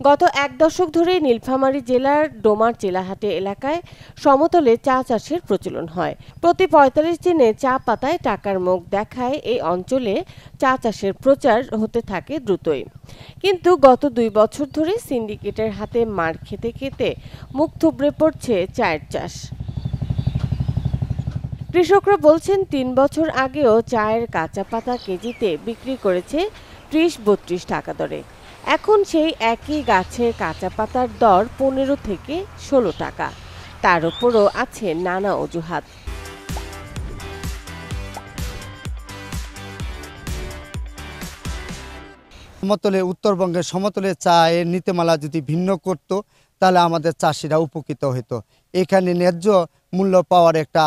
গত এক দশক ধরে নীলফামারী জেলার ডোমার চিলাহাটি এলাকায় সমতলে চা চাষের প্রচলন হয়। প্রতি ৪৫ দিনে চা পাতায় টাকার মুখ দেখায় এই অঞ্চলে চা চাষের প্রচার হতে থাকে দ্রুতই। কিন্তু গত ২ বছর ধরে সিন্ডিকেটের হাতে মার খেতে খেতে মুখ থুবড়ে পড়ছে চায়ের চাষ। কৃষকরা বলছেন ৩ বছর আগেও চায়ের কাঁচা পাতা কেজিতে বিক্রি করেছে ৩০-৩২ টাকা দরে। এখন সেই একই গাছের কাঁচা পাতার দর ১৫ থেকে ১৬ টাকা। তার উপরও আছে নানা অজুহাত। সমতলে উত্তরবঙ্গের সমতলে চায়ের নীতিমালা যদি ভিন্ন করত তাহলে আমাদের চাষিরা উপকৃত হতো। এখানে ন্যায্য মূল্য পাওয়ার একটা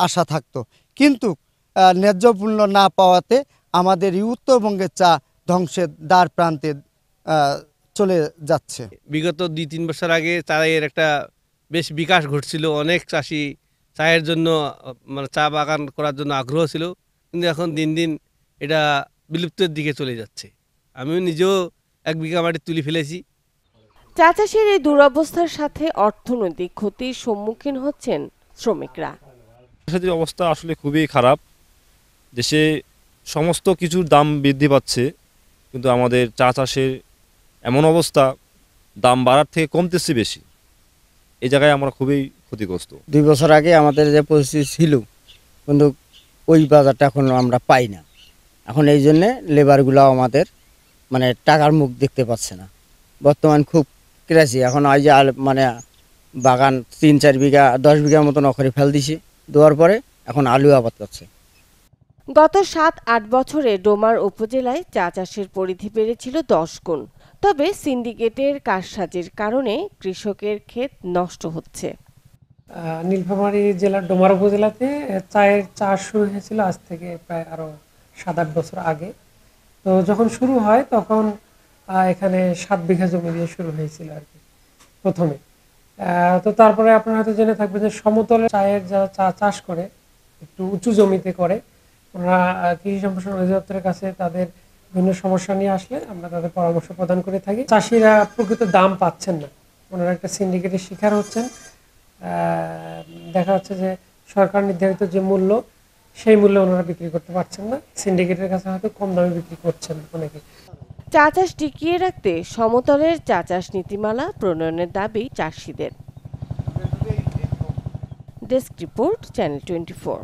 আশা থাকতো, কিন্তু ন্যায্য মূল্য না পাওয়াতে আমাদের এই উত্তরবঙ্গের চা ধ্বংসের দ্বার প্রান্তে চলে যাচ্ছে। বিগত ২-৩ বছর আগে চায়ের একটা বেশ বিকাশ ঘটছিল। অনেক চাষি চায়ের জন্য মানে চা বাগান করার জন্য আগ্রহ ছিল, কিন্তু এখন দিন দিন এটা বিলুপ্তের দিকে চলে যাচ্ছে। আমিও নিজেও ১ বিঘা মাটি তুলে ফেলেছি। চা চাষের এই দুরবস্থার সাথে অর্থনৈতিক ক্ষতির সম্মুখীন হচ্ছেন শ্রমিকরা। অবস্থা আসলে খুবই খারাপ। দেশে সমস্ত কিছুর দাম বৃদ্ধি পাচ্ছে, কিন্তু আমাদের চা চাষের এমন অবস্থা দাম বাড়ার থেকে কমতেছে বেশি। এই জায়গায় আমরা খুবই ক্ষতিগ্রস্ত। ২ বছর আগে আমাদের যে পরিস্থিতি ছিল, কিন্তু ওই বাজারটা এখন আমরা পাই না। এখন এই জন্যে লেবারগুলো আমাদের মানে টাকার মুখ দেখতে পাচ্ছে না। বর্তমান খুব ক্রাইসিস। এখন এই যে মানে বাগান ৩-৪ বিঘা ১০ বিঘার মতন অখরে ফেল দিছে, দেওয়ার পরে এখন আলু আবাদ করছে। গত ৭-৮ বছরে ডোমার উপজেলায় চা চাষের পরিধি বেড়েছিল ১০ গুণ। তবে সিন্ডিকেটের কারসাজির কারণে কৃষকের ক্ষেত নষ্ট হচ্ছে। নীলফামারী জেলার ডোমার উপজেলাতে চায়ের চাষ শুরু হয়েছিল আজ থেকে প্রায় আরও ৭-৮ বছর আগে। তো যখন শুরু হয় তখন এখানে ৭ বিঘা জমি দিয়ে শুরু হয়েছিল আর কি প্রথমে। তো তারপরে আপনারা হয়তো জেনে থাকবেন যে সমতলে চায়ের যারা চা চাষ করে, একটু উঁচু জমিতে করে, ওনারা কৃষি সম্প্রসারণ অধিদপ্তরের কাছে তাদের বিভিন্ন সমস্যা নিয়ে আসলে আমরা তাদের পরামর্শ প্রদান করে থাকি। চাষিরা প্রকৃত দাম পাচ্ছেন না, ওনারা একটা সিন্ডিকেটের শিকার হচ্ছেন। দেখা যাচ্ছে যে সরকার নির্ধারিত যে মূল্য, সেই মূল্যে ওনারা বিক্রি করতে পারছেন না। সিন্ডিকেটের কাছে হয়তো কম দামে বিক্রি করছেন অনেকে। চা চাষ টিকিয়ে রাখতে সমতলের চা চাষ নীতিমালা প্রণয়নের দাবি চাষিদের। Desk report, channel 24।